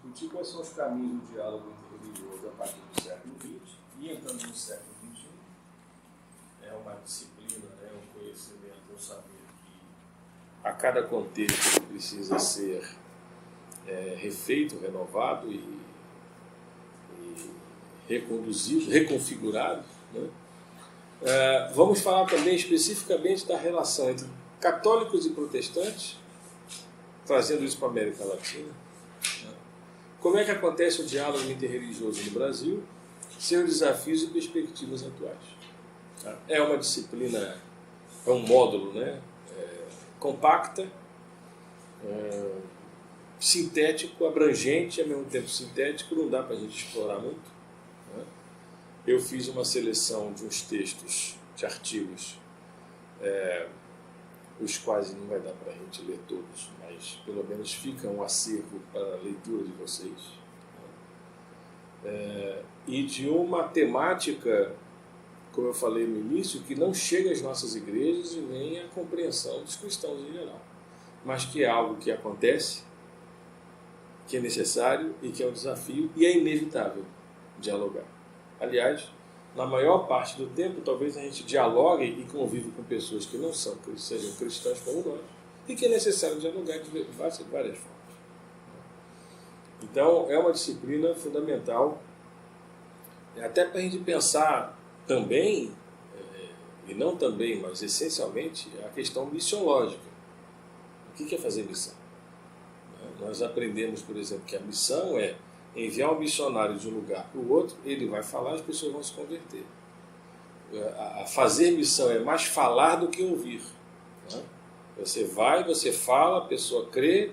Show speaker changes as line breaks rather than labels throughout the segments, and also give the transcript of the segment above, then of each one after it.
discutir quais são os caminhos do diálogo interreligioso a partir do século XX e entrando no século XXI. É uma disciplina, né, um conhecimento, um saber que a cada contexto precisa ser refeito, renovado e reconduzido, reconfigurado, né? Vamos falar também especificamente da relação entre católicos e protestantes, trazendo isso para a América Latina. Como é que acontece o diálogo interreligioso no Brasil, seus desafios e perspectivas atuais. É uma disciplina, é um módulo, né? Compacta, sintético, abrangente, ao mesmo tempo sintético, não dá para a gente explorar muito. Né? Eu fiz uma seleção de uns textos, de artigos, os quais não vai dar para a gente ler todos, mas pelo menos fica um acervo para a leitura de vocês. E de uma temática, como eu falei no início, que não chega às nossas igrejas e nem à compreensão dos cristãos em geral, mas que é algo que acontece, que é necessário e que é um desafio e é inevitável dialogar. Aliás, na maior parte do tempo, talvez a gente dialogue e convive com pessoas que não sejam cristãs como nós, e que é necessário dialogar de várias formas. Então, é uma disciplina fundamental, até para a gente pensar também, e não também, mas essencialmente, a questão missiológica. O que é fazer missão? Nós aprendemos, por exemplo, que a missão é enviar um missionário de um lugar para o outro, ele vai falar, as pessoas vão se converter. A fazer missão é mais falar do que ouvir. Né? Você vai, você fala, a pessoa crê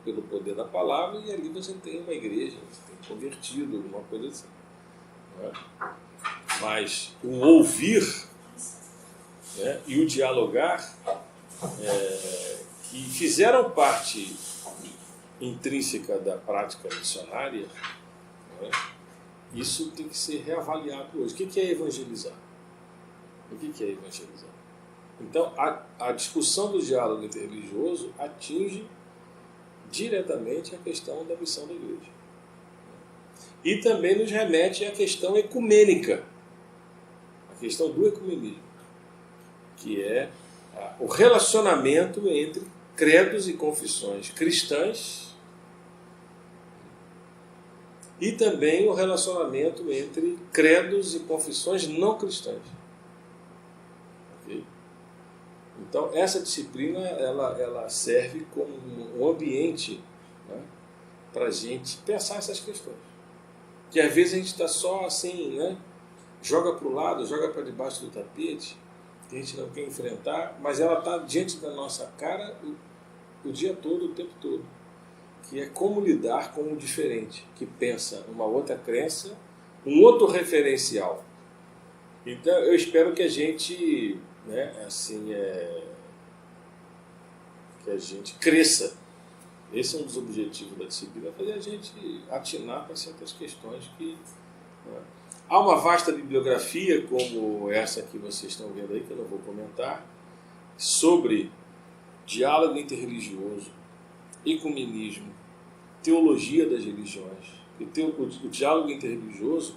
pelo poder da palavra e ali você tem uma igreja, você tem convertido, alguma coisa assim. Né? Mas o ouvir, né, e o dialogar, que fizeram parte intrínseca da prática missionária, né, isso tem que ser reavaliado hoje. O que é evangelizar? O que é evangelizar? Então, a discussão do diálogo interreligioso atinge diretamente a questão da missão da igreja. E também nos remete à questão ecumênica, a questão do ecumenismo, que é o relacionamento entre credos e confissões cristãs e também o relacionamento entre credos e confissões não cristãs. Okay? Então, essa disciplina ela serve como um ambiente, né, para a gente pensar essas questões. Que às vezes a gente está só assim, né, joga para o lado, joga para debaixo do tapete, que a gente não quer enfrentar, mas ela está diante da nossa cara o dia todo, o tempo todo. Que é como lidar com o diferente, que pensa uma outra crença, um outro referencial. Então, eu espero que a gente, né, assim, que a gente cresça. Esse é um dos objetivos da disciplina, fazer a gente atinar para certas questões que... Né, há uma vasta bibliografia, como essa que vocês estão vendo aí, que eu não vou comentar, sobre diálogo interreligioso, ecumenismo, teologia das religiões. O diálogo interreligioso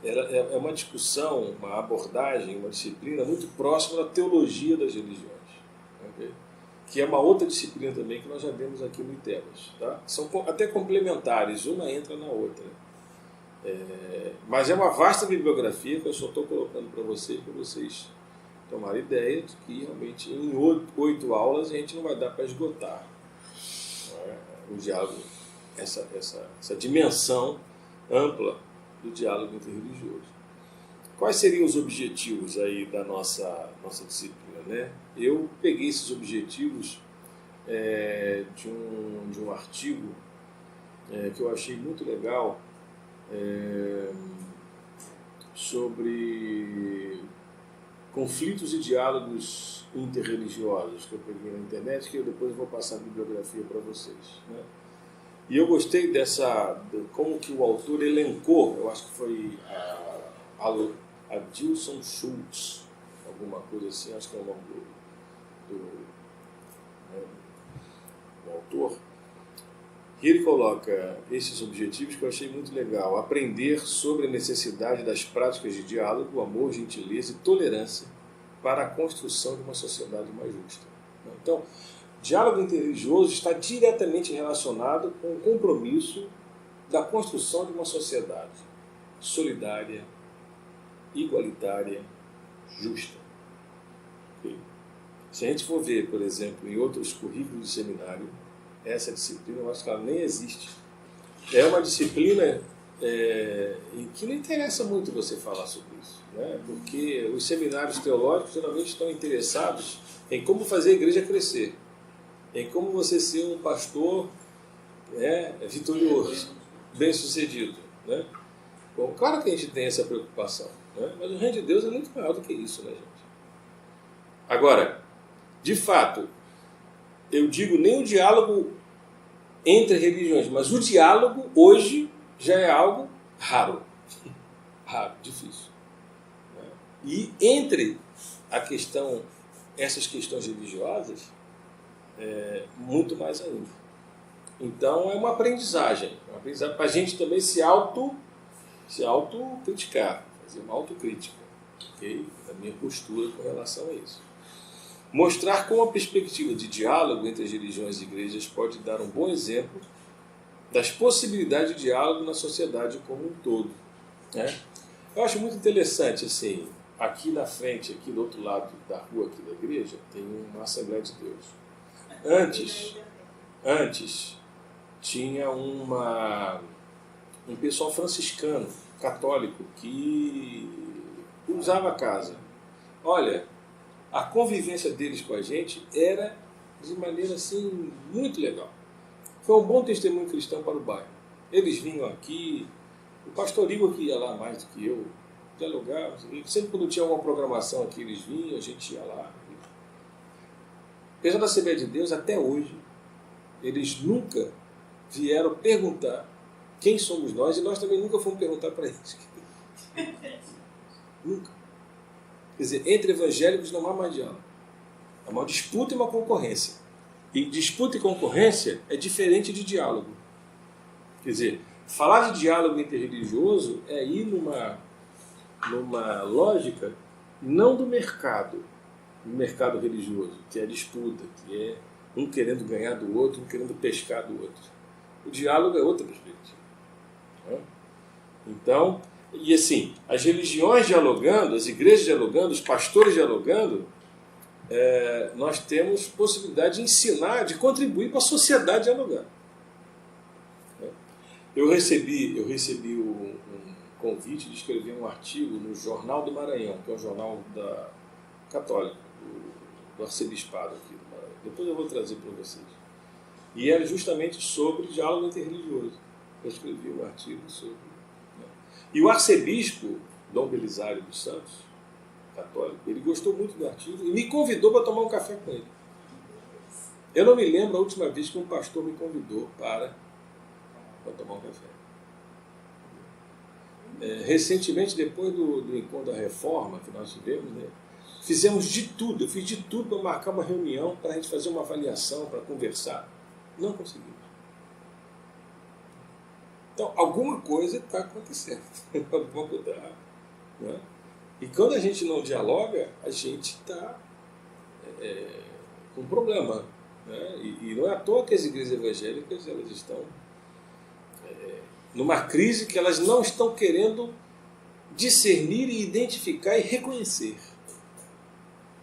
é uma discussão, uma abordagem, uma disciplina muito próxima da teologia das religiões. Okay? Que é uma outra disciplina também que nós já vemos aqui no Itelas. Tá? São até complementares, uma entra na outra. Mas é uma vasta bibliografia que eu só estou colocando para vocês tomarem ideia de que realmente em 8 aulas a gente não vai dar para esgotar, né, o diálogo, essa dimensão ampla do diálogo interreligioso. Quais seriam os objetivos aí da nossa disciplina? Né? Eu peguei esses objetivos de um artigo que eu achei muito legal, sobre conflitos e diálogos interreligiosos, que eu peguei na internet, que eu depois vou passar a bibliografia para vocês. Né? E eu gostei como que o autor elencou, eu acho que foi a Dilson Schultz, alguma coisa assim, acho que é o nome do autor, E ele coloca esses objetivos que eu achei muito legal. Aprender sobre a necessidade das práticas de diálogo, amor, gentileza e tolerância para a construção de uma sociedade mais justa. Então, diálogo interreligioso está diretamente relacionado com o compromisso da construção de uma sociedade solidária, igualitária, justa. Okay? Se a gente for ver, por exemplo, em outros currículos de seminário, essa disciplina, eu acho que ela nem existe. É uma disciplina em que não interessa muito você falar sobre isso, né? Porque os seminários teológicos geralmente estão interessados em como fazer a igreja crescer, em como você ser um pastor vitorioso, bem-sucedido, né? Bom, claro que a gente tem essa preocupação, né? Mas o reino de Deus é muito maior do que isso, né, gente? Agora, de fato, eu digo nem o diálogo entre religiões, mas o diálogo hoje já é algo raro, raro, difícil, né? E entre essas questões religiosas, muito mais ainda. Então é uma aprendizagem para a gente também se autocriticar, fazer uma autocrítica, okay? Da minha postura com relação a isso. Mostrar como a perspectiva de diálogo entre as religiões e igrejas pode dar um bom exemplo das possibilidades de diálogo na sociedade como um todo, né? Eu acho muito interessante, assim, aqui na frente, aqui do outro lado da rua aqui da igreja, tem uma Assembleia de Deus. Antes tinha um pessoal franciscano, católico, que usava a casa. Olha, a convivência deles com a gente era de maneira assim muito legal. Foi um bom testemunho cristão para o bairro. Eles vinham aqui, o pastor Igor que ia lá mais do que eu, dialogar, sempre quando tinha uma programação aqui eles vinham, a gente ia lá. Apesar da Assembleia de Deus, até hoje, eles nunca vieram perguntar quem somos nós, e nós também nunca fomos perguntar para eles. Nunca. Quer dizer, entre evangélicos não há mais diálogo. Há uma disputa e uma concorrência. E disputa e concorrência é diferente de diálogo. Quer dizer, falar de diálogo interreligioso é ir numa lógica não do mercado religioso, que é a disputa, que é um querendo ganhar do outro, um querendo pescar do outro. O diálogo é outra perspectiva. Então, e assim, as religiões dialogando, as igrejas dialogando, os pastores dialogando, nós temos possibilidade de ensinar, de contribuir para a sociedade dialogar. Eu recebi um convite de escrever um artigo no Jornal do Maranhão, que é um jornal católico, do arcebispado aqui do Maranhão. Depois eu vou trazer para vocês. E era justamente sobre diálogo interreligioso. Eu escrevi um artigo sobre. E o arcebispo, Dom Belisário dos Santos, católico, ele gostou muito do artigo e me convidou para tomar um café com ele. Eu não me lembro a última vez que um pastor me convidou para tomar um café. Recentemente, depois do encontro da reforma que nós tivemos, né, fizemos de tudo, eu fiz de tudo para marcar uma reunião, para a gente fazer uma avaliação, para conversar. Não conseguimos. Então, alguma coisa está acontecendo. Vamos mudar. Né? E quando a gente não dialoga, a gente está com problema. Né? E não é à toa que as igrejas evangélicas elas estão numa crise que elas não estão querendo discernir e identificar e reconhecer.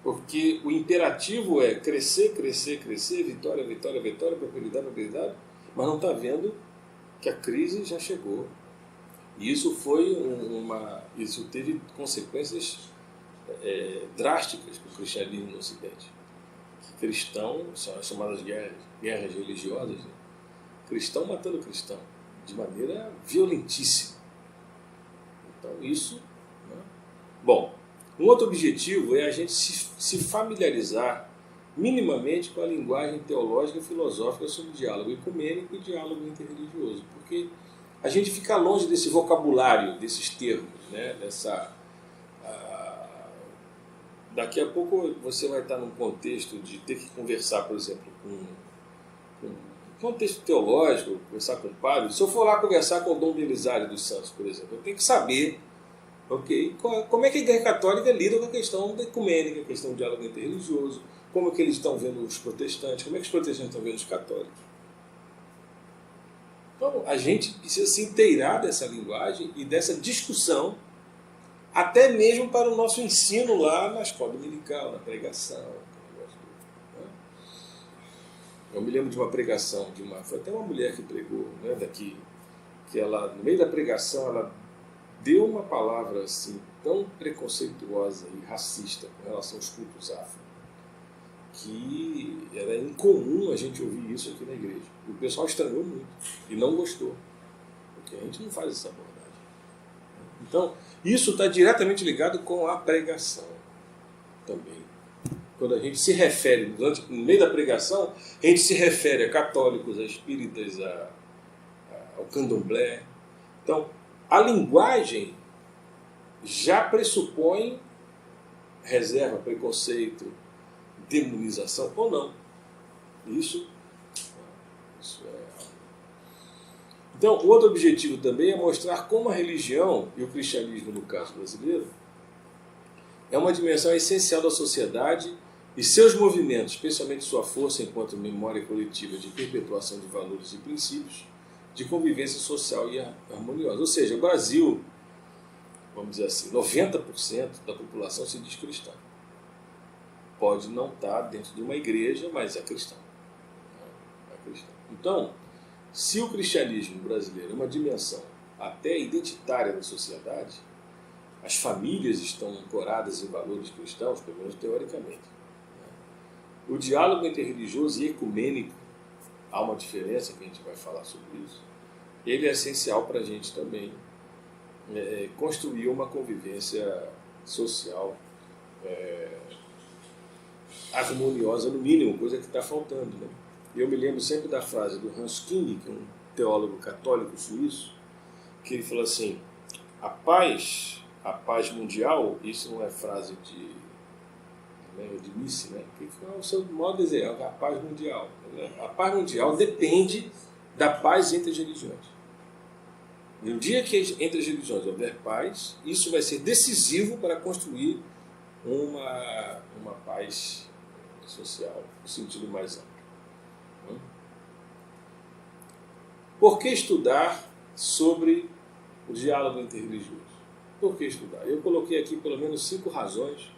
Porque o imperativo é crescer, crescer, crescer, vitória, vitória, vitória, prosperidade, prosperidade, mas não está vendo que a crise já chegou. E isso isso teve consequências drásticas para o cristianismo no Ocidente. Cristão, são as chamadas guerras religiosas, né? Cristão matando cristão, de maneira violentíssima. Então isso... Né? Bom, um outro objetivo é a gente se familiarizar minimamente com a linguagem teológica e filosófica sobre diálogo ecumênico e diálogo interreligioso, porque a gente fica longe desse vocabulário, desses termos, né? Daqui a pouco você vai estar num contexto de ter que conversar, por exemplo, com contexto teológico, conversar com o padre, se eu for lá conversar com o Dom Belisário dos Santos, por exemplo, eu tenho que saber, ok, como é que a Igreja Católica lida com a questão da ecumênica, a questão do diálogo interreligioso, como é que eles estão vendo os protestantes, como é que os protestantes estão vendo os católicos. Então, a gente precisa se inteirar dessa linguagem e dessa discussão, até mesmo para o nosso ensino lá na escola dominical, na pregação. Eu me lembro de uma pregação, foi até uma mulher que pregou, né, daqui, que ela, no meio da pregação, ela deu uma palavra assim, tão preconceituosa e racista com relação aos cultos afro, que era incomum a gente ouvir isso aqui na igreja. O pessoal estranhou muito e não gostou, porque a gente não faz essa abordagem. Então, isso está diretamente ligado com a pregação também. Quando a gente se refere, no meio da pregação, a gente se refere a católicos, a espíritas, ao candomblé. Então, a linguagem já pressupõe reserva, preconceito, demonização ou não. Isso é. Então, o outro objetivo também é mostrar como a religião, e o cristianismo no caso brasileiro, é uma dimensão essencial da sociedade e seus movimentos, especialmente sua força enquanto memória coletiva de perpetuação de valores e princípios, de convivência social e harmoniosa. Ou seja, o Brasil, vamos dizer assim, 90% da população se diz cristã. Pode não estar dentro de uma igreja, mas é cristão. É cristão. Então, se o cristianismo brasileiro é uma dimensão até identitária da sociedade, as famílias estão ancoradas em valores cristãos, pelo menos teoricamente. O diálogo interreligioso e ecumênico, há uma diferença que a gente vai falar sobre isso, ele é essencial para a gente também construir uma convivência social harmoniosa, no mínimo, coisa que está faltando. Né? Eu me lembro sempre da frase do Hans King, que é um teólogo católico suíço, que ele falou assim, a paz mundial, isso não é frase de Nietzsche, né? Que foi o seu maior desejo, a paz mundial. Né? A paz mundial depende da paz entre as religiões. No dia que entre as religiões houver paz, isso vai ser decisivo para construir uma paz social, no sentido mais amplo. Por que estudar sobre o diálogo interreligioso? Por que estudar? Eu coloquei aqui pelo menos 5 razões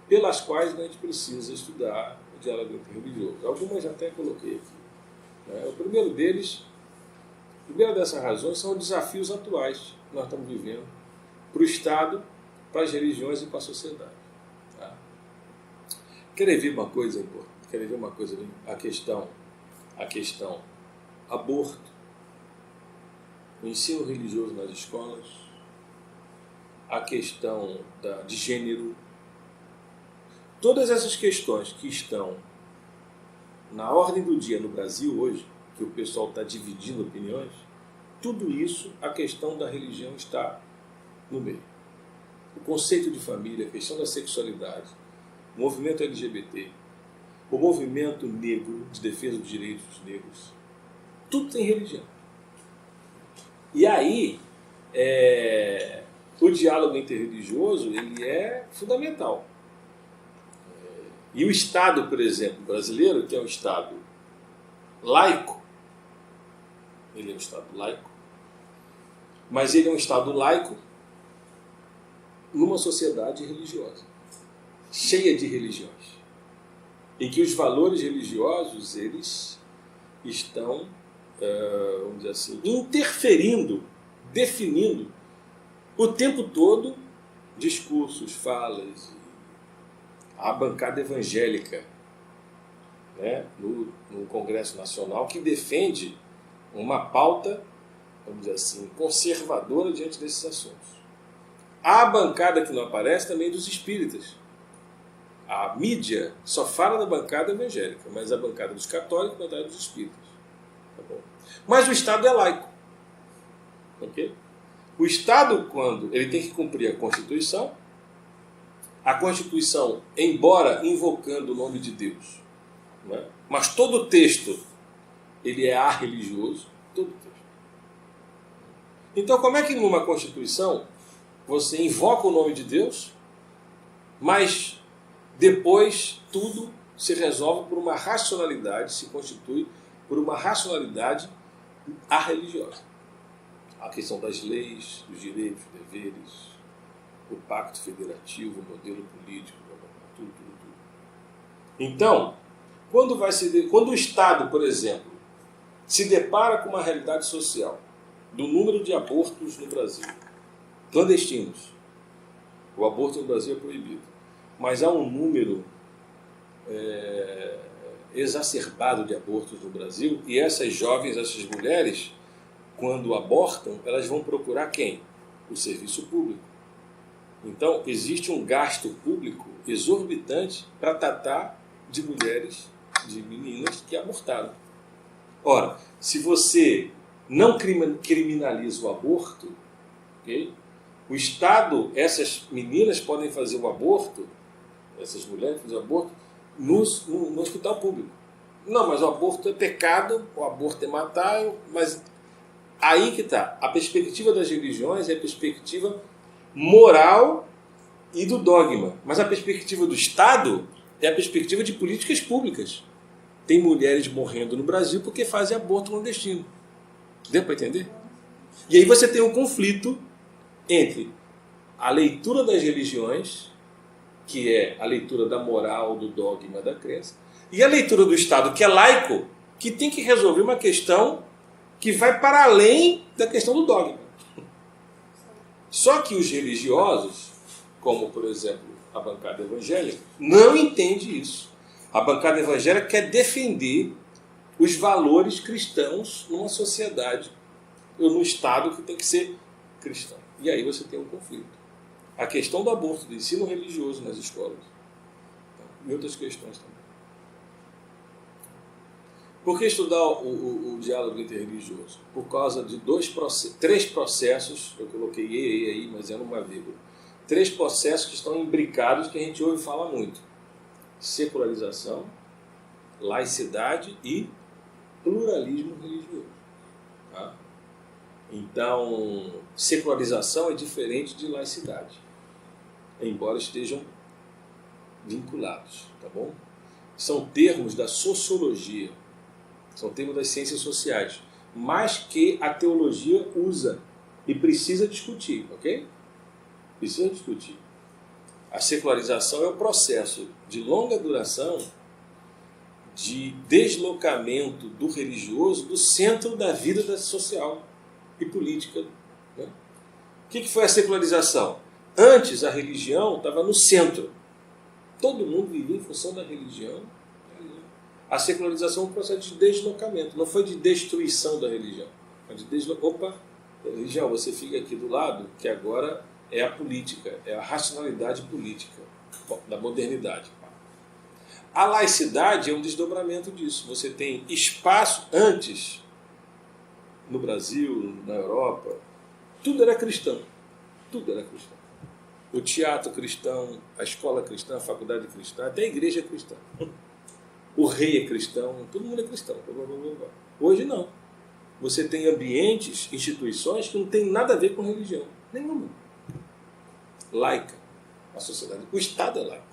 pelas quais a gente precisa estudar o diálogo interreligioso. Algumas até coloquei aqui. A primeira dessas razões são os desafios atuais que nós estamos vivendo para o Estado, para as religiões e para a sociedade. Tá? Querem ver uma coisa importante? Querem ver uma coisa? A questão aborto, o ensino religioso nas escolas, a questão de gênero. Todas essas questões que estão na ordem do dia no Brasil hoje, que o pessoal está dividindo opiniões, tudo isso, a questão da religião está no meio. O conceito de família, a questão da sexualidade, o movimento LGBT, o movimento negro de defesa dos direitos dos negros, tudo tem religião. E aí, o diálogo interreligioso ele é fundamental. E o Estado, por exemplo, brasileiro, que é um Estado laico, ele é um Estado laico, mas ele é um Estado laico numa sociedade religiosa, cheia de religiões, em que os valores religiosos eles estão, vamos dizer assim, interferindo, definindo o tempo todo discursos, falas, a bancada evangélica, né, no Congresso Nacional, que defende uma pauta, vamos dizer assim, conservadora diante desses assuntos. Há a bancada que não aparece também dos espíritas. A mídia só fala da bancada evangélica, mas a bancada dos católicos e a bancada dos espíritas. Tá bom? Mas o Estado é laico. Okay? O Estado, quando ele tem que cumprir a Constituição, embora invocando o nome de Deus, né? Mas todo o texto ele é arreligioso, todo texto. Então, como é que numa Constituição você invoca o nome de Deus, mas depois tudo se resolve por uma racionalidade, se constitui por uma racionalidade arreligiosa? A questão das leis, dos direitos, dos deveres, o pacto federativo, o modelo político, tudo. Então, quando o Estado, por exemplo, se depara com uma realidade social do número de abortos no Brasil, clandestinos, o aborto no Brasil é proibido, mas há um número exacerbado de abortos no Brasil, e essas jovens, essas mulheres, quando abortam, elas vão procurar quem? O serviço público. Então, existe um gasto público exorbitante para tratar de mulheres, de meninas que abortaram. Ora, se você não criminaliza o aborto, okay? O Estado, essas meninas podem fazer o aborto, essas mulheres fazer o aborto no hospital público. Não, mas o aborto é pecado, o aborto é matar, mas aí que está. A perspectiva das religiões é a perspectiva moral e do dogma, mas a perspectiva do Estado é a perspectiva de políticas públicas. Tem mulheres morrendo no Brasil porque fazem aborto clandestino. Deu para entender? E aí você tem um conflito entre a leitura das religiões, que é a leitura da moral, do dogma, da crença, e a leitura do Estado, que é laico, que tem que resolver uma questão que vai para além da questão do dogma. Só que os religiosos, como, por exemplo, a bancada evangélica, não entende isso. A bancada evangélica quer defender os valores cristãos numa sociedade ou num Estado que tem que ser cristão. E aí você tem um conflito. A questão do aborto, do ensino religioso nas escolas, e outras questões também. Por que estudar o diálogo interreligioso? Por causa de três processos, eu coloquei E aí, mas é numa vírgula. 3 processos que estão imbricados, que a gente ouve falar muito: secularização, laicidade e pluralismo religioso. Tá? Então, secularização é diferente de laicidade, embora estejam vinculados, tá bom? São termos da sociologia, são termos das ciências sociais, mas que a teologia usa e precisa discutir, ok? Precisa discutir. A secularização é o processo de longa duração de deslocamento do religioso do centro da vida social e política. Né? O que foi a secularização? Antes, a religião estava no centro. Todo mundo vivia em função da religião. A secularização é um processo de deslocamento. Não foi de destruição da religião. Mas de Opa, religião, você fica aqui do lado, que agora é a política, é a racionalidade política da modernidade. A laicidade é um desdobramento disso. Você tem espaço antes, no Brasil, na Europa, tudo era cristão. Tudo era cristão. O teatro cristão, a escola cristã, a faculdade cristã, até a igreja é cristã. O rei é cristão, todo mundo é cristão. Hoje não. Você tem ambientes, instituições que não tem nada a ver com religião. Nenhuma. Laica. A sociedade. O Estado é laico.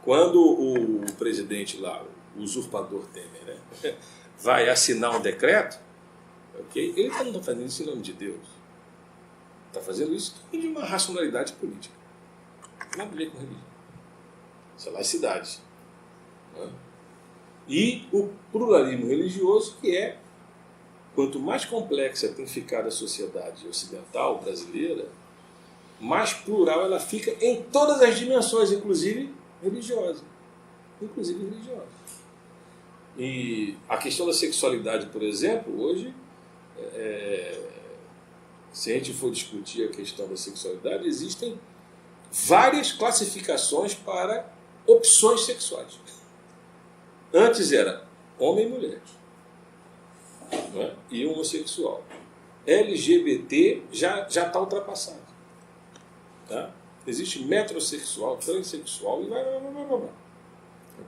Quando o presidente lá, o usurpador Temer, né, vai assinar um decreto, okay, ele não está fazendo isso em nome de Deus. Está fazendo isso de uma racionalidade política. Nada a ver com religião. Isso é laicidade. Né? E o pluralismo religioso, que é, quanto mais complexa tem ficado a sociedade ocidental, brasileira, mais plural ela fica em todas as dimensões, inclusive religiosa. Inclusive religiosa. E a questão da sexualidade, por exemplo, hoje, se a gente for discutir a questão da sexualidade, existem várias classificações para opções sexuais. Antes era homem e mulher, não é? E homossexual. LGBT já está ultrapassado. Tá? Existe metrosexual, transexual e vai.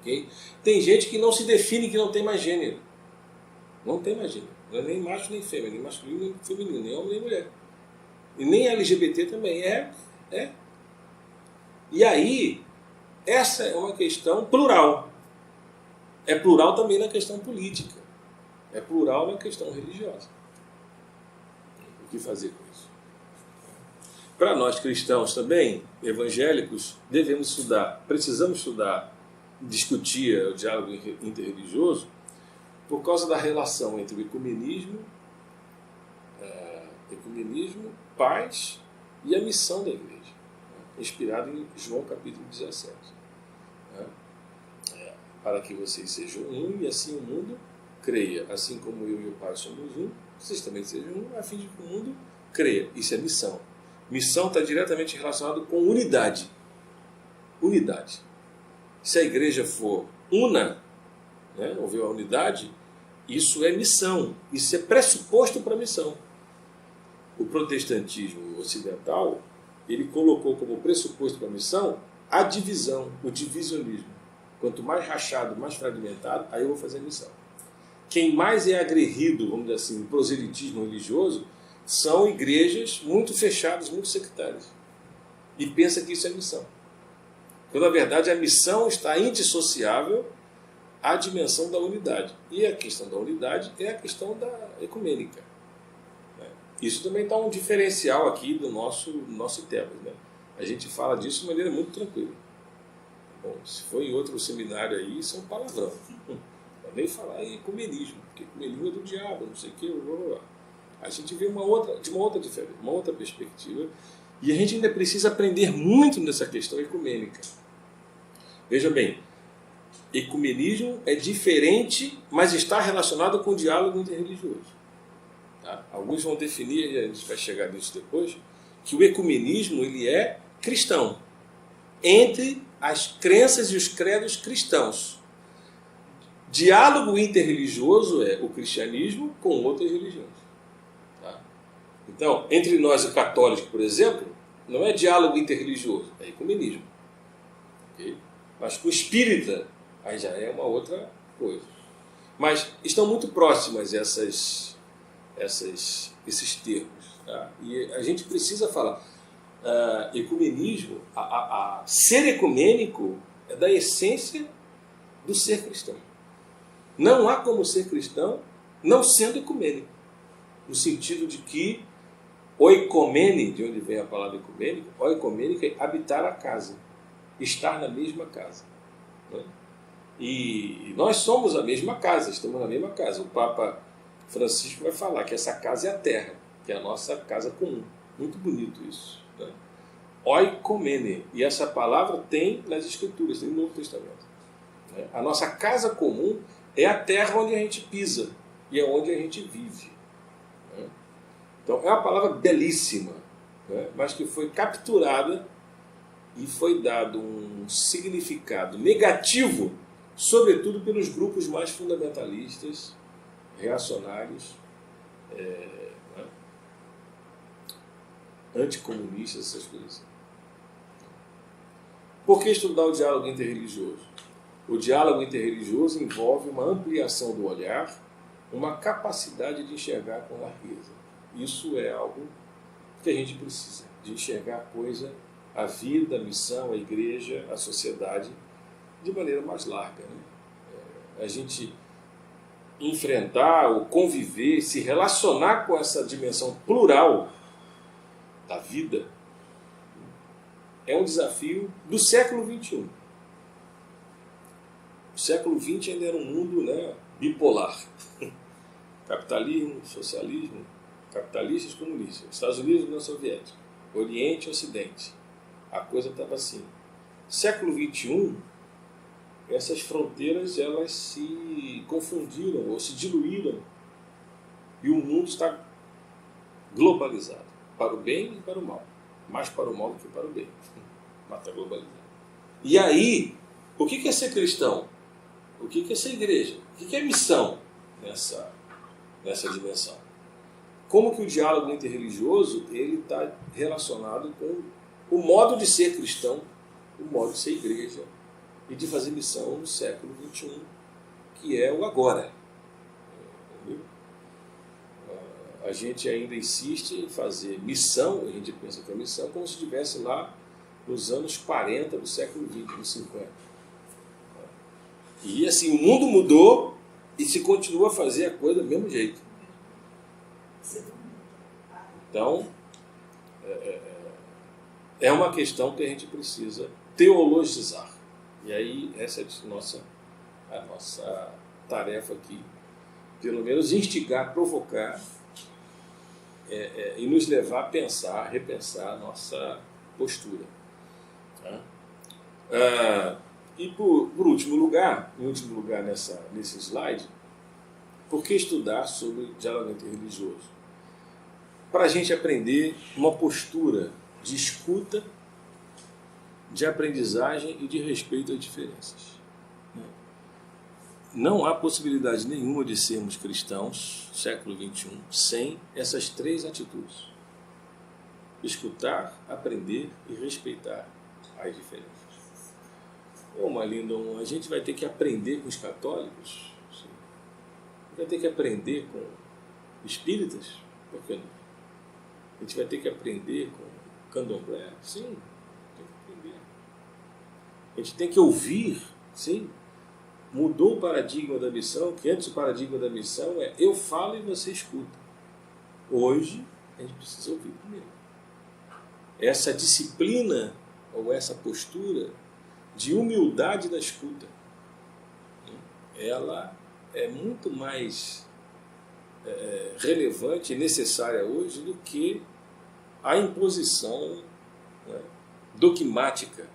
Okay? Tem gente que não se define, que não tem mais gênero. Não tem mais gênero. Não é nem macho nem fêmea, nem masculino nem feminino, nem homem nem mulher. E nem LGBT também. E aí, essa é uma questão plural. É plural também na questão política. É plural na questão religiosa. O que fazer com isso? Para nós cristãos também, evangélicos, devemos estudar, precisamos estudar, discutir o diálogo interreligioso por causa da relação entre o ecumenismo, paz e a missão da igreja, inspirado em João capítulo 17. Para que vocês sejam um e assim o mundo creia. Assim como eu e o Pai somos um, vocês também sejam um, a fim de que o mundo creia. Isso é missão. Missão está diretamente relacionado com unidade. Unidade. Se a igreja for una, houver a unidade, isso é missão. Isso é pressuposto para a missão. O protestantismo ocidental, ele colocou como pressuposto para a missão a divisão, o divisionismo. Quanto mais rachado, mais fragmentado, aí eu vou fazer a missão. Quem mais é aguerrido, vamos dizer assim, no proselitismo religioso, são igrejas muito fechadas, muito sectárias. E pensa que isso é missão. Quando, na verdade, a missão está indissociável à dimensão da unidade. E a questão da unidade é a questão da ecumênica. Isso também está um diferencial aqui do nosso tema. A gente fala disso de maneira muito tranquila. Bom, se for em outro seminário aí, isso é um palavrão. Não nem falar em ecumenismo, porque ecumenismo é do diabo, não sei o quê, blá, blá, blá. A gente vê de uma outra diferença, uma outra perspectiva, e a gente ainda precisa aprender muito nessa questão ecumênica. Veja bem, ecumenismo é diferente, mas está relacionado com o diálogo interreligioso. Tá? Alguns vão definir, e a gente vai chegar nisso depois, que o ecumenismo ele é cristão, entre as crenças e os credos cristãos. Diálogo interreligioso é o cristianismo com outras religiões. Tá? Então, entre nós e católicos, por exemplo, não é diálogo interreligioso, é ecumenismo. Okay? Mas com espírita, aí já é uma outra coisa. Mas estão muito próximas esses termos. Tá? E a gente precisa falar. Ecumenismo, ser ecumênico é da essência do ser cristão. Não há como ser cristão não sendo ecumênico. No sentido de que oikomene, de onde vem a palavra ecumênico, oikomênico é habitar a casa, estar na mesma casa. Né? E nós somos a mesma casa, estamos na mesma casa. O Papa Francisco vai falar que essa casa é a terra, que é a nossa casa comum. Muito bonito isso. Né? Oikomene. E essa palavra tem nas Escrituras, tem no Novo Testamento. Né? A nossa casa comum é a terra onde a gente pisa e é onde a gente vive. Né? Então é uma palavra belíssima, né? Mas que foi capturada e foi dado um significado negativo, sobretudo pelos grupos mais fundamentalistas, reacionários, anticomunistas, essas coisas. Por que estudar o diálogo interreligioso? O diálogo interreligioso envolve uma ampliação do olhar, uma capacidade de enxergar com largueza. Isso é algo que a gente precisa, de enxergar a coisa, a vida, a missão, a igreja, a sociedade, de maneira mais larga. Né? A gente enfrentar, ou conviver, se relacionar com essa dimensão plural da vida, é um desafio do século XXI. O século XX ainda era um mundo, né, bipolar. Capitalismo, socialismo, capitalistas, comunistas. Estados Unidos, União Soviética. Oriente e Ocidente. A coisa estava assim. Século XXI, essas fronteiras elas se confundiram ou se diluíram. E o mundo está globalizado. Para o bem e para o mal. Mais para o mal do que para o bem. Mas está globalizado. E aí, o que é ser cristão? O que é ser igreja? O que é missão nessa dimensão? Como que o diálogo interreligioso ele está relacionado com o modo de ser cristão, o modo de ser igreja e de fazer missão no século XXI, que é o agora. Entendeu? a gente ainda insiste em fazer missão, a gente pensa que é missão, como se estivesse lá nos anos 40 do século XX, nos 50. E assim, o mundo mudou e se continua a fazer a coisa do mesmo jeito. Então, é uma questão que a gente precisa teologizar. E aí, essa é a nossa tarefa aqui. Pelo menos instigar, provocar e nos levar a pensar, a repensar a nossa postura. Tá? E por último lugar, nesse slide, por que estudar sobre diálogo interreligioso? Para a gente aprender uma postura de escuta, de aprendizagem e de respeito às diferenças. Não há possibilidade nenhuma de sermos cristãos, século XXI, sem essas três atitudes: escutar, aprender e respeitar as diferenças. Malindon, a gente vai ter que aprender com os católicos? Sim. Vai ter que aprender com espíritas? Por que não? A gente vai ter que aprender com candomblé? Sim, tem que aprender. A gente tem que ouvir? Sim. Mudou o paradigma da missão, que antes o paradigma da missão é eu falo e você escuta. Hoje, a gente precisa ouvir primeiro. Essa disciplina, ou essa postura de humildade da escuta, ela é muito mais relevante e necessária hoje do que a imposição dogmática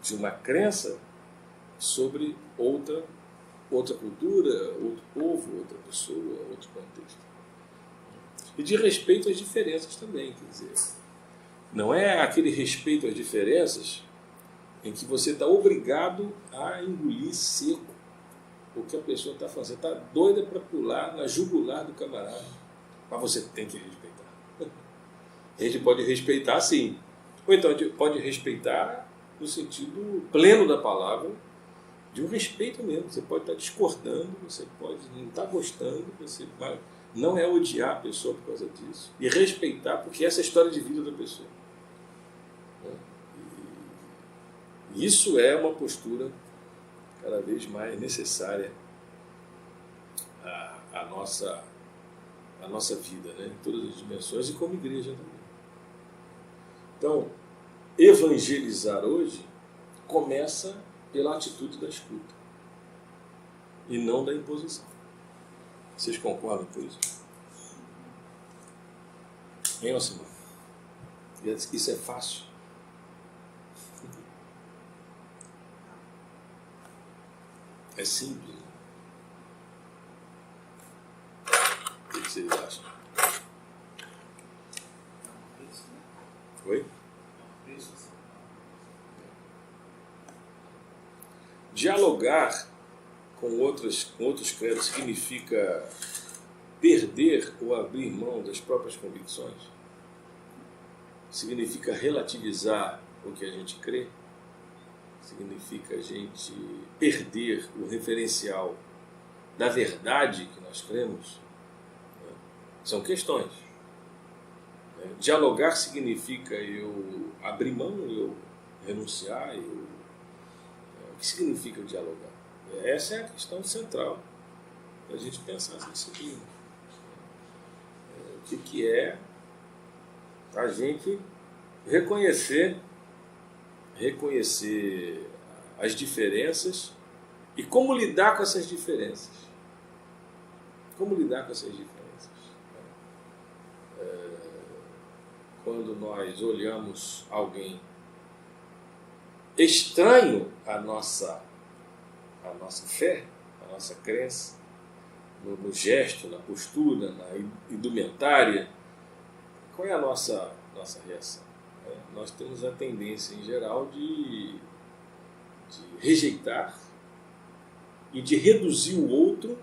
de uma crença sobre outra cultura, outro povo, outra pessoa, outro contexto. E de respeito às diferenças também, quer dizer, não é aquele respeito às diferenças em que você está obrigado a engolir seco o que a pessoa está fazendo. Está doida para pular na jugular do camarada, mas você tem que respeitar. A gente pode respeitar, sim. Ou então a gente pode respeitar no sentido pleno da palavra, de um respeito mesmo. Você pode estar discordando, você pode não estar gostando, você não é odiar a pessoa por causa disso. E respeitar, porque essa é a história de vida da pessoa. E isso é uma postura cada vez mais necessária à nossa vida, né? Em todas as dimensões e como igreja também. Então, evangelizar hoje começa pela atitude da escuta e não da imposição. Vocês concordam com isso? Hein, Alcimar? Isso é fácil? É simples. O que vocês acham? Oi? Dialogar com outros credos significa perder ou abrir mão das próprias convicções? Significa relativizar o que a gente crê? Significa a gente perder o referencial da verdade que nós cremos? São questões. Dialogar significa eu abrir mão, eu renunciar, o que significa dialogar? Essa é a questão central para a gente pensar essa disciplina. O que é a gente reconhecer as diferenças e como lidar com essas diferenças. Como lidar com essas diferenças? Quando nós olhamos alguém estranho à nossa fé, à nossa crença, no gesto, na postura, na indumentária, qual é a nossa reação? Nós temos a tendência, em geral, de rejeitar e de reduzir o outro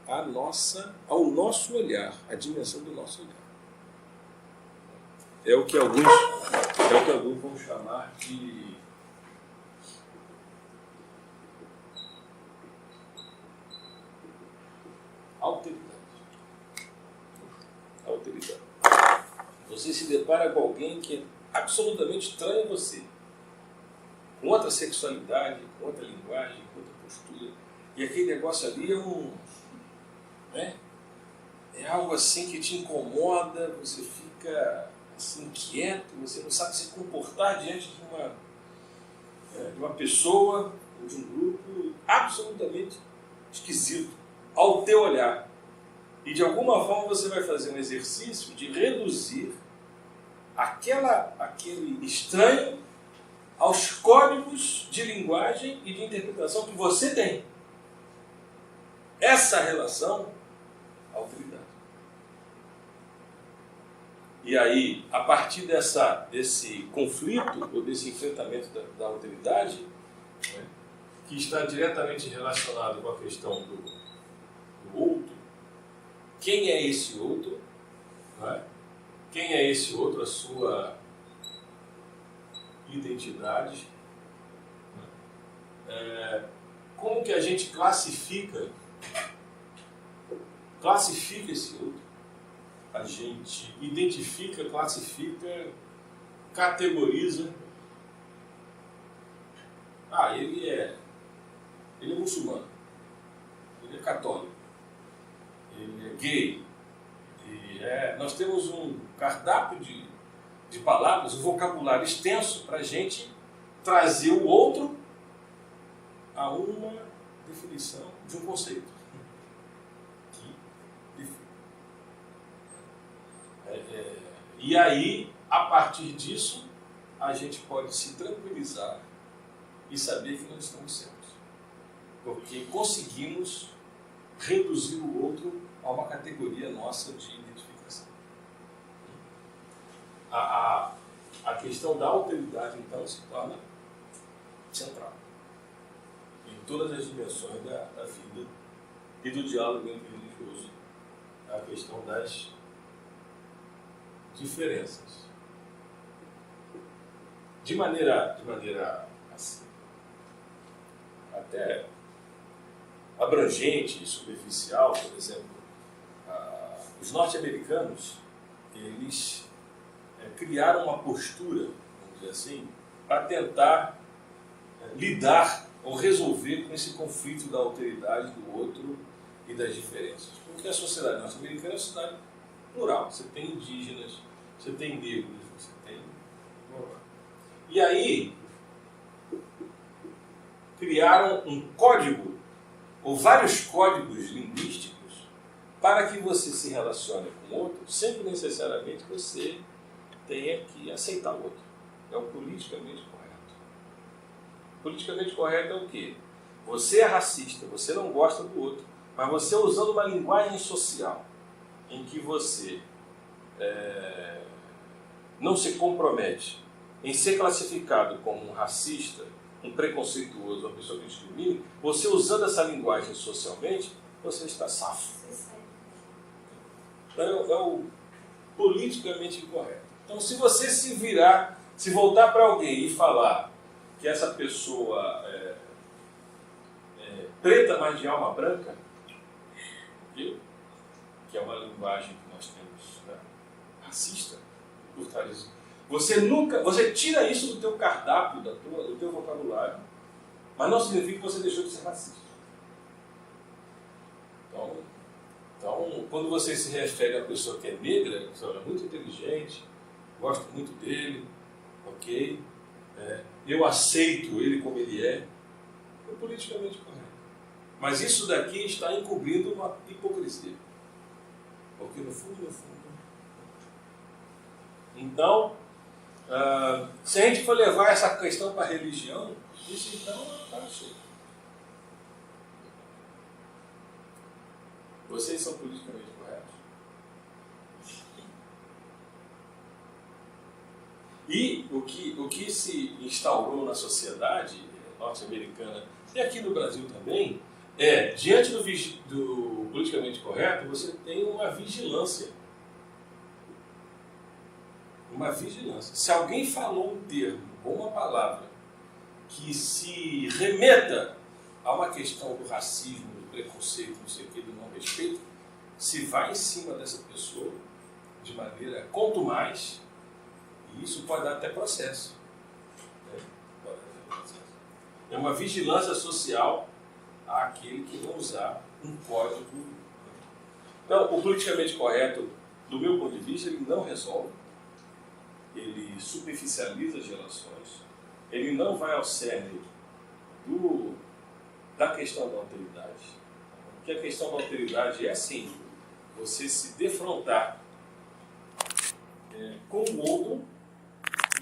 ao nosso olhar, à dimensão do nosso olhar. É o que alguns vão chamar de alteridade. autoridade. Você se depara com alguém que é absolutamente estranho a você, com outra sexualidade, com outra linguagem, com outra postura, e aquele negócio ali é algo assim que te incomoda, você fica assim, inquieto, você não sabe se comportar diante de uma pessoa ou de um grupo absolutamente esquisito, ao teu olhar. E de alguma forma você vai fazer um exercício de reduzir aquele estranho aos códigos de linguagem e de interpretação que você tem. Essa relação, autoridade. E aí, a partir desse conflito, ou desse enfrentamento da autoridade, né, que está diretamente relacionado com a questão do outro, quem é esse outro? Né? Quem é esse outro? A sua identidade. Como que a gente classifica esse outro? A gente identifica, classifica, categoriza. Ele é muçulmano, ele é católico, ele é gay. Nós temos um cardápio de palavras, um vocabulário extenso para a gente trazer o outro a uma definição de um conceito. E aí, a partir disso, a gente pode se tranquilizar e saber que nós estamos certos. Porque conseguimos reduzir o outro a uma categoria nossa de identificação. A questão da alteridade, então, se torna central em todas as dimensões da vida e do diálogo interreligioso. A questão das diferenças. De maneira assim, até abrangente e superficial, por exemplo, os norte-americanos, eles criaram uma postura, vamos dizer assim, para tentar lidar ou resolver com esse conflito da alteridade do outro e das diferenças. Porque a sociedade norte-americana é uma sociedade plural. Você tem indígenas, você tem negros, você tem... E aí, criaram um código, ou vários códigos linguísticos, para que você se relacione com o outro, sem que necessariamente você tenha que aceitar o outro. É o politicamente correto. Politicamente correto é o quê? Você é racista, você não gosta do outro, mas você usando uma linguagem social em que você não se compromete em ser classificado como um racista, um preconceituoso, uma pessoa que discrimina, você usando essa linguagem socialmente, você está safo. É o politicamente incorreto. Então, se você se voltar para alguém e falar que essa pessoa é preta, mas de alma branca, viu? Que é uma linguagem que nós temos, né, racista, por trás disso. Você tira isso do teu cardápio, do teu vocabulário, mas não significa que você deixou de ser racista. Então, quando você se refere a uma pessoa que é negra, você é muito inteligente, gosto muito dele, ok? Eu aceito ele como ele é politicamente correto. Mas isso daqui está encobrindo uma hipocrisia. Porque no fundo... Então, se a gente for levar essa questão para a religião, isso então está cheio. Vocês são politicamente corretos? E o que se instaurou na sociedade norte-americana e aqui no Brasil também diante do politicamente correto, você tem uma vigilância. Uma vigilância. Se alguém falou um termo ou uma palavra que se remeta a uma questão do racismo, do preconceito, não sei o que, do não respeito, se vai em cima dessa pessoa, de maneira contumaz, e isso pode dar até processo. Né? Pode dar até processo. É uma vigilância social àquele que não usar um código. Então, o politicamente correto, do meu ponto de vista, ele não resolve, ele superficializa as relações, ele não vai ao cerne da questão da alteridade. Porque a questão da alteridade é assim, você se defrontar com o outro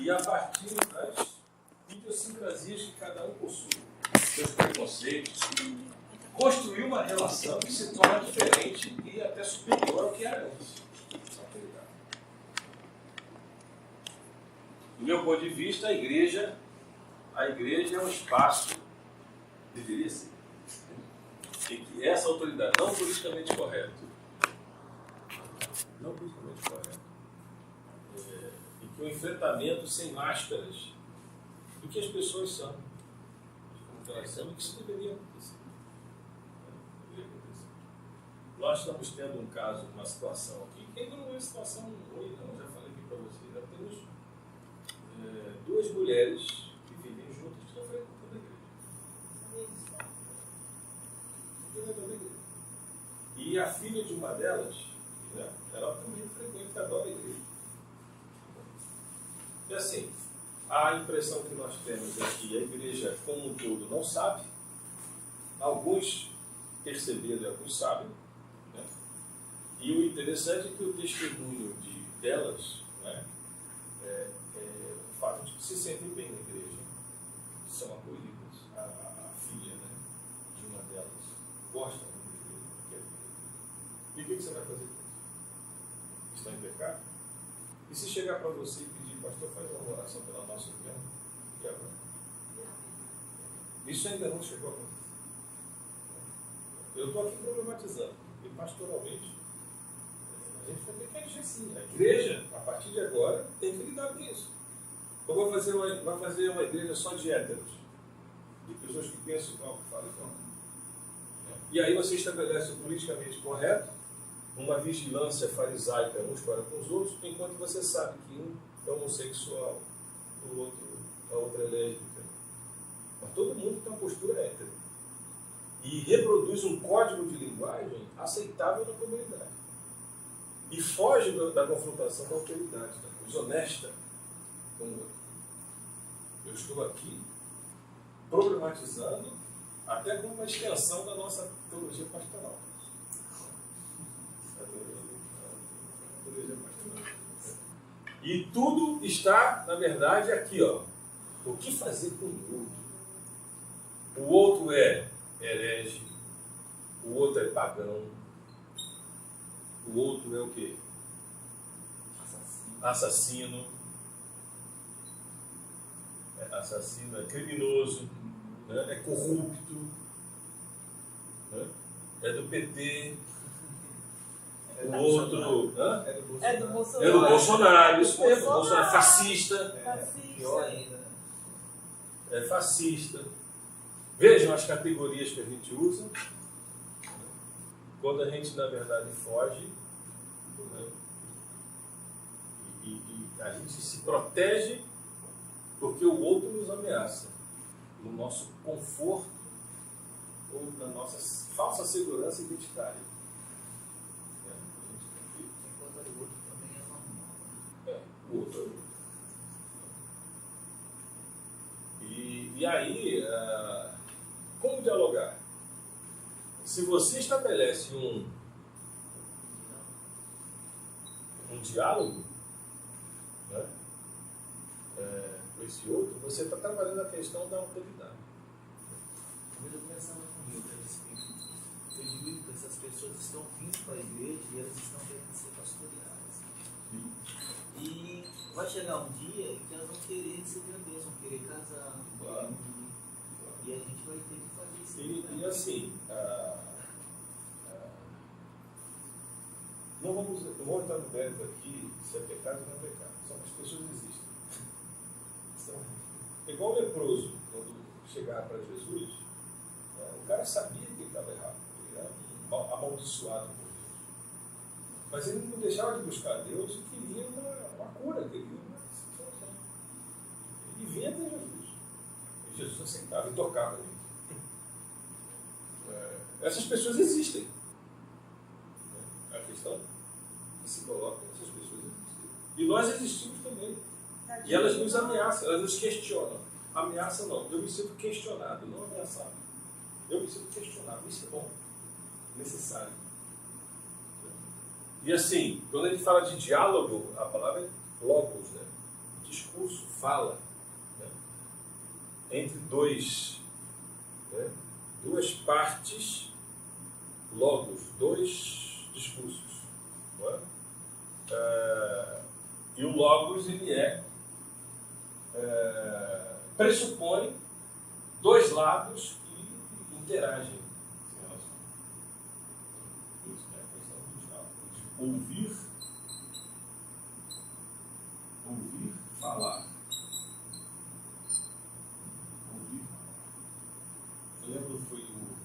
e a partir das idiosincrasias que cada um possui, seus preconceitos, construir uma relação que se torna diferente e até superior ao que era antes. Do meu ponto de vista, a igreja é um espaço, deveria ser, em que essa autoridade, não politicamente correto, em que o enfrentamento sem máscaras do que as pessoas são, como elas são, e que isso deveria acontecer. Nós estamos tendo um caso, uma situação aqui, que ainda não é uma situação ruim, não, já falei aqui para vocês, já temos duas mulheres que vivem juntas que estão frequentando a igreja. E a filha de uma delas, né, ela também frequenta agora a igreja. E assim, a impressão que nós temos é que a igreja como um todo não sabe, alguns perceberam e alguns sabem, né? E o interessante é que o testemunho delas, né, o fato de que se sentem bem na igreja, são acolhidas. A filha, né, de uma delas gosta da igreja, quer vir. E o que você vai fazer com isso? Está em pecado? E se chegar para você e pedir, pastor, faz uma oração pela nossa irmã, e agora? Isso ainda não chegou a acontecer. Eu estou aqui problematizando, porque pastoralmente a gente vai ter que agir assim. A igreja, a partir de agora, tem que lidar com isso. Eu vou fazer uma igreja só de héteros, de pessoas que pensam igual, que falam igual. E aí você estabelece o politicamente correto, uma vigilância farisaica uns para com os outros, enquanto você sabe que um é homossexual, a outra é lésbica. Mas todo mundo tem uma postura hétero. E reproduz um código de linguagem aceitável na comunidade. E foge da confrontação da autoridade, da desonesta com o outro. Eu estou aqui problematizando até como uma extensão da nossa teologia pastoral. E tudo está, na verdade, aqui, ó. O que fazer com o outro? O outro é herege, o outro é pagão, o outro é o quê? Assassino. Assassino é criminoso, né? É corrupto, né? É do PT. O outro
é do Bolsonaro.
É do Bolsonaro, isso mesmo. O Bolsonaro é fascista.
Pior ainda.
É fascista. Vejam as categorias que a gente usa quando a gente, na verdade, foge, né? E a gente se protege porque o outro nos ameaça no nosso conforto ou na nossa falsa segurança identitária.
Enquanto o outro também é normal.
O outro é o outro. E aí, como dialogar? Se você estabelece um diálogo, né, com esse outro, você está trabalhando a questão da autoridade.
Eu pensava comigo a respeito disso. Eu digo que essas pessoas estão vindo para a igreja e elas estão querendo ser pastoreadas. E vai chegar um dia que elas vão querer receber a Deus, vão querer casar,
Claro.
E a gente vai ter que fazer isso.
E assim, não vamos entrar no mérito aqui se é pecado ou não é pecado. Só que as pessoas existem. Igual o leproso, quando chegar para Jesus, o cara sabia que ele estava errado. Ele era amaldiçoado por Deus. Mas ele não deixava de buscar Deus e queria uma cura, queria uma solução. Ele vinha até Jesus. E Jesus aceitava e tocava nele. Essas pessoas existem. A questão que se coloca, essas pessoas existem. E nós existimos também. E elas nos ameaçam, elas nos questionam. Ameaça não, eu me sinto questionado, não ameaçado. Eu me sinto questionado, isso é bom, necessário. E assim, quando a gente fala de diálogo, a palavra é logos, né? Discurso, fala, né? Entre dois, né? Duas partes, logos, dois discursos. Não é? E o logos, ele pressupõe dois lados que interagem. Isso é a questão do diálogo. Ouvir, falar. Ouvir, falar. Eu lembro que foi o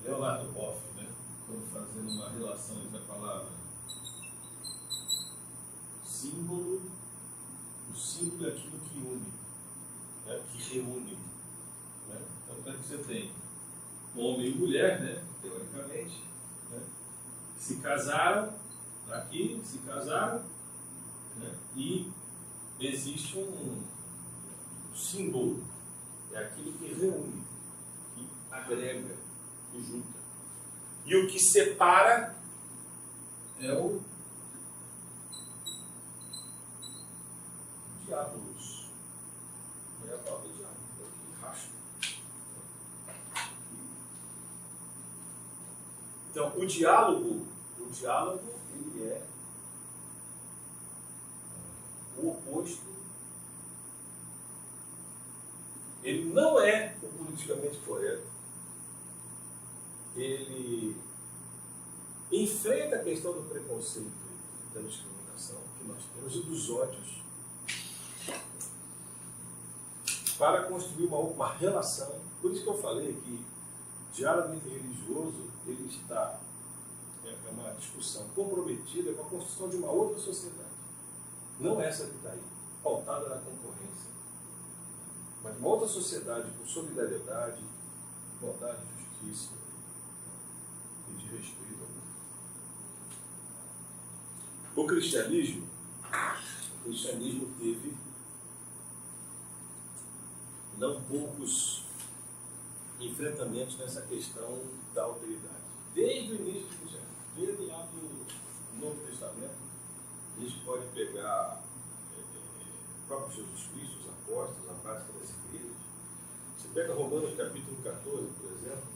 Leonardo Boff, né? Quando fazendo uma relação entre a palavra símbolo, o símbolo é aquilo que une, né? Que reúne. Né? Então, que você tem homem e mulher, né? Teoricamente, né? Se casaram, aqui, se casaram, né? E existe um símbolo, é aquilo que reúne, que agrega, que junta. E o que separa é o diábolos. Não é a palavra diabo, é o que racha. Então, o diálogo, ele é o oposto. Ele não é o politicamente correto. Ele enfrenta a questão do preconceito, da discriminação que nós temos e dos ódios para construir uma relação. Por isso que eu falei que diálogo interreligioso, ele está, é uma discussão comprometida com a construção de uma outra sociedade. Não essa que está aí, pautada na concorrência, mas uma outra sociedade com solidariedade, igualdade, justiça e de respeito ao mundo. O cristianismo teve não poucos enfrentamentos nessa questão da autoridade. Desde o início do cristianismo, desde lá do Novo Testamento, a gente pode pegar o próprio Jesus Cristo, os apóstolos, a prática das igrejas. Você pega Romanos capítulo 14, por exemplo,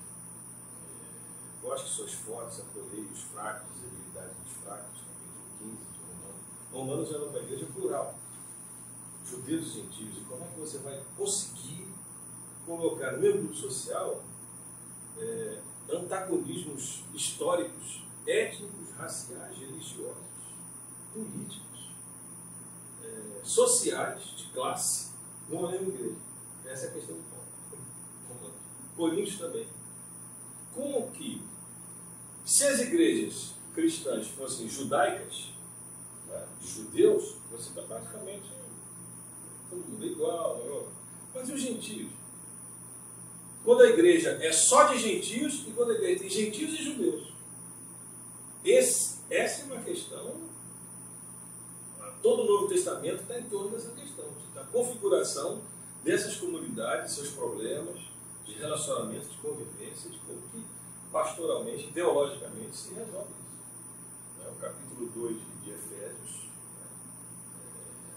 vós que sois fortes, acolhei os fracos, as debilidades dos fracos, capítulo 15 de Romanos. Romanos era uma igreja plural, judeus e gentios. E como é que você vai conseguir colocar no meu grupo social antagonismos históricos, étnicos, raciais, religiosos, políticos, sociais, de classe, numa mesma igreja? Essa é a questão do Paulo. Coríntios também. Como que, se as igrejas cristãs fossem judaicas, né, de judeus, você está praticamente todo mundo igual. Mas e os gentios? Quando a igreja é só de gentios e quando a igreja tem gentios e judeus. Essa é uma questão. Todo o Novo Testamento está em torno dessa questão, da configuração dessas comunidades, seus problemas de relacionamento, de convivência, de como que pastoralmente, teologicamente se resolve isso. O capítulo 2 de Efésios,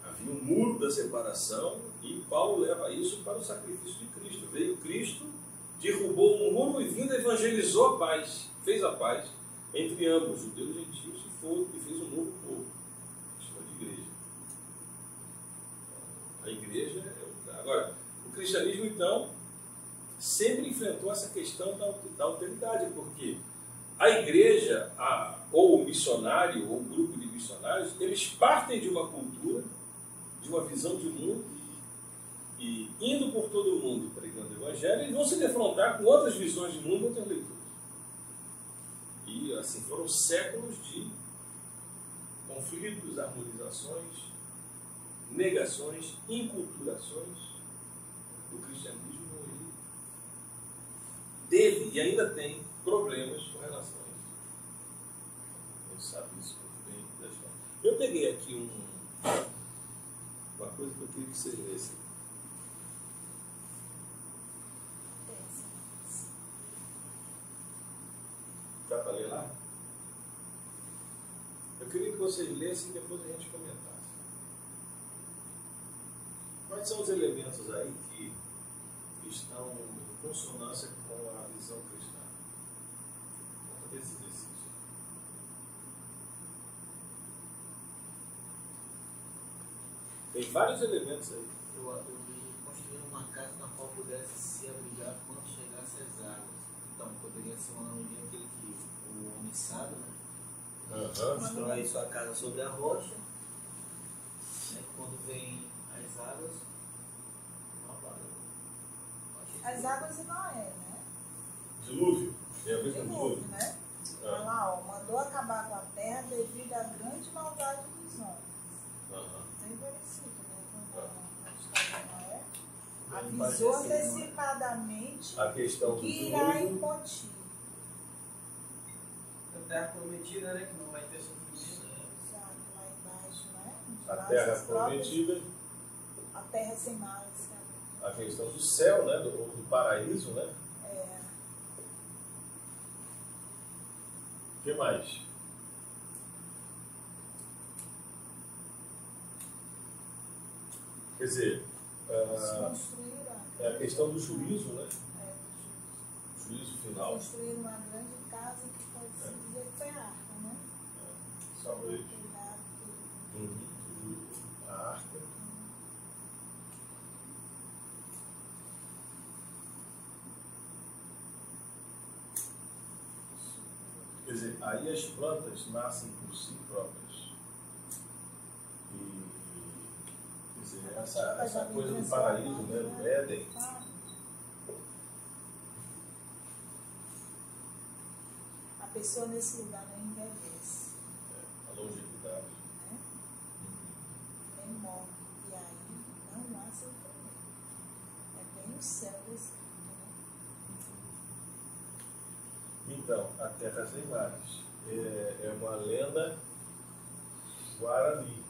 havia um muro da separação e Paulo leva isso para o sacrifício de Cristo. Veio Cristo, derrubou um muro e vindo evangelizou a paz, fez a paz entre ambos, judeus e gentios, e fez um novo povo, chama de igreja. A igreja é o lugar. Agora, o cristianismo, então, sempre enfrentou essa questão da alteridade, porque a igreja, ou o missionário, ou o grupo de missionários, eles partem de uma cultura, de uma visão de mundo, e indo por todo o mundo pregando o evangelho, eles vão se defrontar com outras visões de mundo, outras leituras. E assim foram séculos de conflitos, harmonizações, negações, inculturações do cristianismo. E teve e ainda tem problemas com relação a isso. A gente sabe isso muito bem da história. Eu peguei aqui uma coisa que eu queria que vocês lessem. Dá para ler lá? Eu queria que vocês lessem e depois a gente comentasse. Quais são os elementos aí que estão em consonância com a visão cristã? Vamos fazer esse exercício. Tem vários elementos aí.
Eu construir uma casa na qual pudesse se abrigar quando chegasse as águas. Então, poderia ser uma analogia aquele que o homem sábio, né? Constrói sua casa sobre a rocha, né? Quando vem as águas,
as águas de Noé, né?
Dilúvio. Tem a ver com
Dilúvio,
dilúvio.
né? Olha lá, ó, mandou acabar com a terra devido à grande maldade dos homens. Bem parecido, né? Com a história de Noé. Avisou antecipadamente
A questão do
que irá
dilúvio.
empotir.
a terra prometida, né? Que não vai ter sofrimento, né?
Exato, lá embaixo, né?
A terra prometida.
A terra sem males, né?
A questão do céu, né? Do paraíso, né?
É.
O que mais? Quer dizer,
Se construíram.
é a questão do juízo, né?
É, do juízo.
Juízo final.
Construíram uma grande casa que pode se dizer que foi arca, né?
Salve.
Cuidado,
A arca. Quer dizer, aí as plantas nascem por si próprias. E, quer dizer, essa coisa do paraíso, né? Do Éden.
A pessoa nesse lugar não envelhece,
A longevidade.
né? Nem morre. E aí não há sofrimento. É bem o céu desse mundo, né?
Então, a Terra Sem Mares é uma lenda guarani.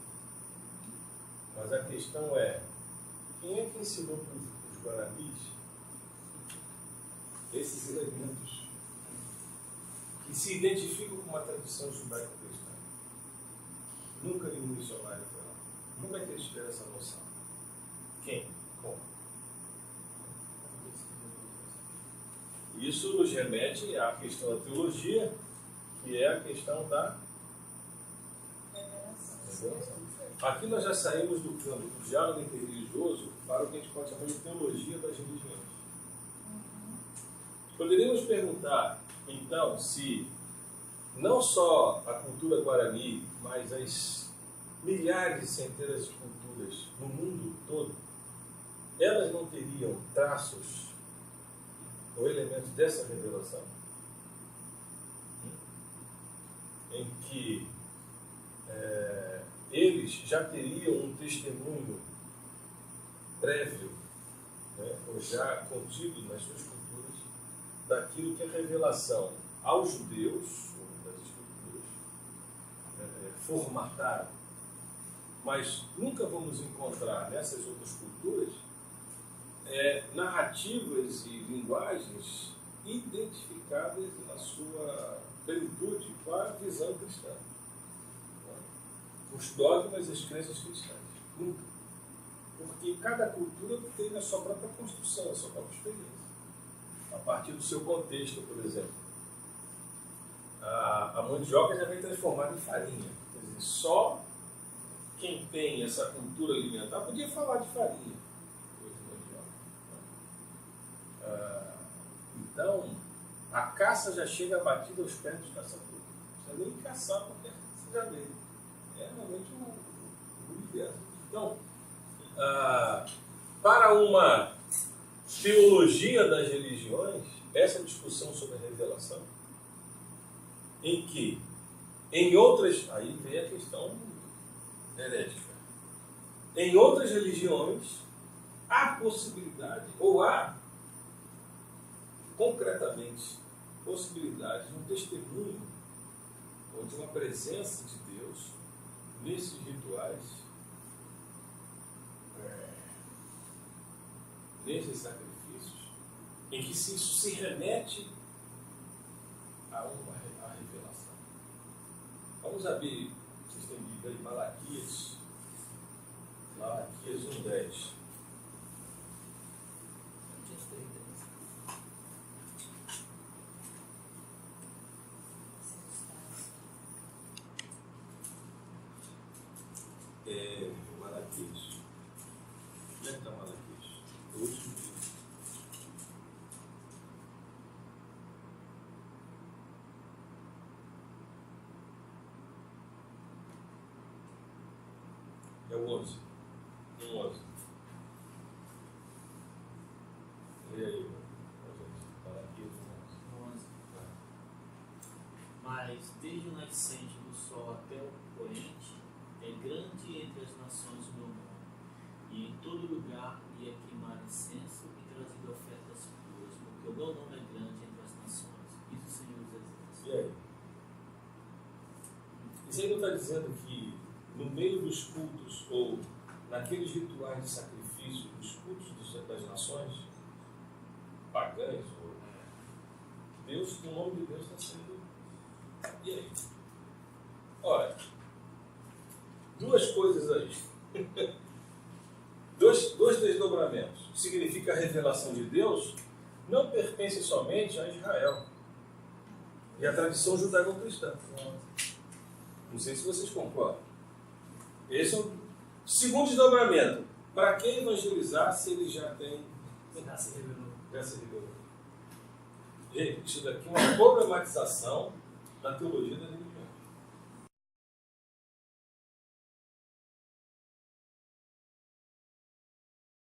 Mas a questão é, quem é que ensinou para os guaranis esses elementos que se identificam com uma tradição judaico-cristã? Nunca nenhum missionário foi lá. Como é que eles tiveram essa noção? Quem? Como? Isso nos remete à questão da teologia, que é a questão da revelação. Aqui nós já saímos do campo do diálogo interreligioso para o que a gente pode chamar de teologia das religiões. Poderíamos perguntar, então, se não só a cultura guarani, mas as milhares e centenas de culturas no mundo todo, elas não teriam traços ou elementos dessa revelação? Em que eles já teriam um testemunho prévio, né, ou já contido nas suas culturas, daquilo que é revelação aos judeus, das escrituras, formataram. Mas nunca vamos encontrar nessas outras culturas narrativas e linguagens identificadas na sua plenitude com a visão cristã. Os dogmas e as crenças cristãs. Nunca. Porque cada cultura tem a sua própria construção, a sua própria experiência. A partir do seu contexto, por exemplo. A mandioca já vem transformada em farinha. Quer dizer, só quem tem essa cultura alimentar podia falar de farinha. Então, a caça já chega batida aos pés dos caçadores. Não precisa nem caçar porque você já vê. É realmente um universo. Então, para uma teologia das religiões, essa discussão sobre a revelação em que, em outras, aí vem a questão herética, em outras religiões, há possibilidade, ou há, concretamente, possibilidade de um testemunho, ou de uma presença de Deus, nesses rituais, nesses sacrifícios, em que isso se remete a revelação. Vamos abrir, vocês têm lido aí, Malaquias 1:10. Malaquias. Onde é que está Malaquias? O último livro. É o 11. No 11. E aí, Malaquias
11. Mas desde o nascente do sol até o poente, é grande entre as nações o meu nome, e em todo lugar ia queimar incenso e trazido ofertas puras, porque o meu nome é grande entre as nações. Isso o Senhor dos Exércitos.
E aí? Isso aí não está dizendo que no meio dos cultos, ou naqueles rituais de sacrifício, dos cultos das nações pagãs, Deus, o nome de Deus está sendo. E aí? Ora, duas coisas aí. Dois desdobramentos. Significa a revelação de Deus não pertence somente a Israel e à tradição judaico-cristã. Não sei se vocês concordam. Esse é o segundo desdobramento. Para quem evangelizar se ele já tem...
Já se revelou.
Já se revelou. Gente, isso daqui é uma problematização da teologia da religião.